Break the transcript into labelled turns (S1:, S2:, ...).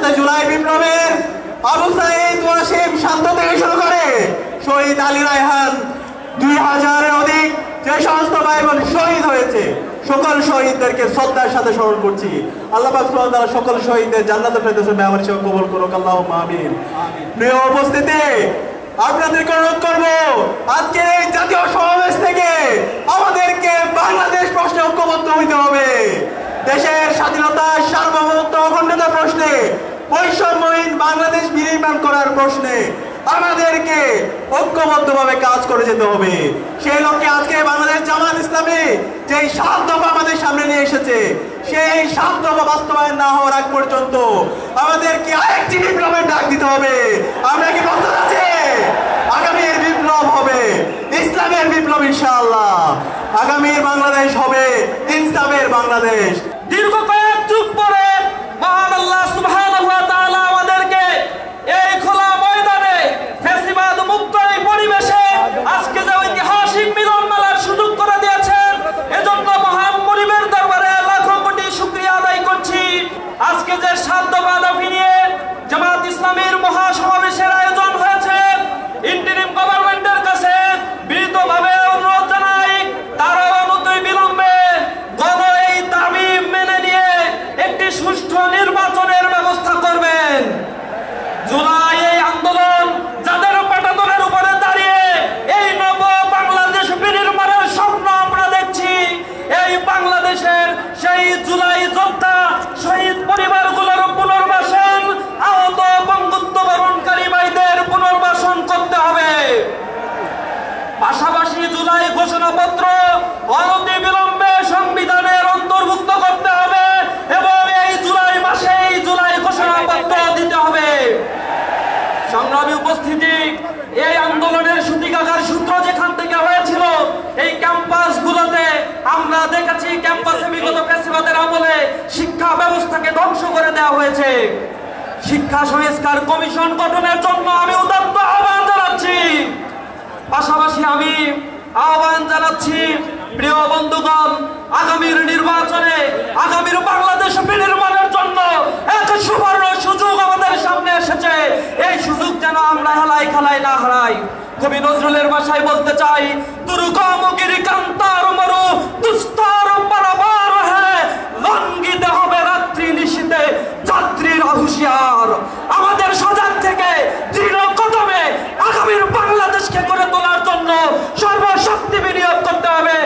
S1: সাথে জুলাই বিপ্লবের আবু সাঈদ ওয়াসিম শান্ত থেকে শুরু করে শহীদ আলী রায়হান 2000-এর অধিক যে সমস্ত ভাই বোন শহীদ হয়েছে সকল শহীদদেরকে শ্রদ্ধার সাথে স্মরণ করছি। আল্লাহ পাক সুবহানাহু ওয়া তাআলা সকল শহীদদের জান্নাতুল ফেরদৌসে মেহমান হিসেবে কবুল করুক, আল্লাহুম্মা আমিন। প্রিয় উপস্থিতি, আপনাদেরকে অনুরোধ করবো আজকে এই জাতীয় সমাবেশ থেকে আমাদেরকে বাংলাদেশ প্রশ্নে ঐক্যবদ্ধ হইতে হবে। দেশের স্বাধীনতা, সার্বভৌমত্ব, অখণ্ডতা প্রশ্নে, বৈষম্যহীন বাংলাদেশ বিনির্মাণ করার প্রশ্নে আমাদেরকে ঐক্যবদ্ধভাবে কাজ করে যেতে হবে। সেই লক্ষ্যে আজকে বাংলাদেশ জামাত ইসলামী যেই 7 দফা আমাদের সামনে নিয়ে এসেছে, সেই 7 দফা বাস্তবায়ন না হওয়ার আগ পর্যন্ত আমাদেরকে আরেকটি বিপ্লবের ডাক দিতে হবে। আমরা কি প্রস্তুত আছি? আগামীর বিপ্লব হবে ইসলামের বিপ্লব ইনশাআল্লাহ। আগামীর বাংলাদেশ হবে ইনসাফের বাংলাদেশ।
S2: দীর্ঘ কয়েক যুগ পরে মহান আল্লাহ সুবহানাহু ওয়া তাআলা আমাদেরকে এই খোলা ময়দানে ফ্যাসিবাদ মুক্ত এই পরিবেশে আজকে যে ঐতিহাসিক মিলন মেলার সুযোগ করে দিয়েছেন, এজন্য মহান মনিবের দরবারে লাখো কোটি শুকরিয়া আদায় করছি। আজকে যে 7 দফা দাবি নিয়ে জামাত ইসলামীর মহাসমাবেশের আয়োজন হয়েছে, ইন্টারিম গভর্নমেন্টের কাছে বিনীতভাবে অনুরোধ জানাই তারা অনতি বিলম্বে গণ এই দাবি মেনে নিয়ে একটি সুষ্ঠু নির্বাচনের ব্যবস্থা করবেন। জুলাই এই আন্দোলন যাদের পাটাতনের উপরে দাঁড়িয়ে এই নব বাংলাদেশ বিনির্মাণের স্বপ্ন আমরা দেখছি, এই বাংলাদেশের সেই জুলাই যোদ্ধা শহীদ পরিবারগুলোর পুনর্বাসন, আহত বঙ্গত্ব বরণকারী ভাইদের পুনর্বাসন করতে হবে। পাশাপাশি জুলাই ঘোষণাপত্র অনতি বিলম্বে সংবিধানের অন্তর্ভুক্ত করতে হবে এবং এই জুলাই মাসে এই জুলাই ঘোষণাপত্র দিতে হবে। সংগ্রামী উপস্থিতি, এই আন্দোলনের সূতিকাগার সূত্র যেখান থেকে হয়েছিল এই ক্যাম্পাসগুলোতে আমরা দেখেছি ক্যাম্পাসে বিগত ফ্যাসিবাদের আমলে শিক্ষা ব্যবস্থাকে ধ্বংস করে দেওয়া হয়েছে। শিক্ষা সংস্কার কমিশন গঠনের জন্য আমি উদাত্ত আহ্বান জানাচ্ছি। পাশাপাশি আমি আহ্বান জানাচ্ছি প্রিয় বন্ধুগণ, আগামীর নির্বাচনে আগামীর বাংলাদেশ বিনির্মাণের জন্য এক সুবর্ণ সুযোগ আমাদের সামনে এসেছে। এই সুযোগ যেন আমরা হেলায় খেলায় না হারাই। কবি নজরুলের ভাষায় বলতে চাই, দুর্গম গিরিকান্তার মরু দুস্তর পারাবার হ্যাঁ, লঙ্ঘিতে হবে রাত্রি নিশীতে যাত্রীর হুঁশিয়ার। আমাদের সজাগ থেকে দৃঢ় কদমে আগামীর বাংলাদেশকে গড়ে তোলার জন্য সর্বশক্তি বিনিয়োগ করতে হবে।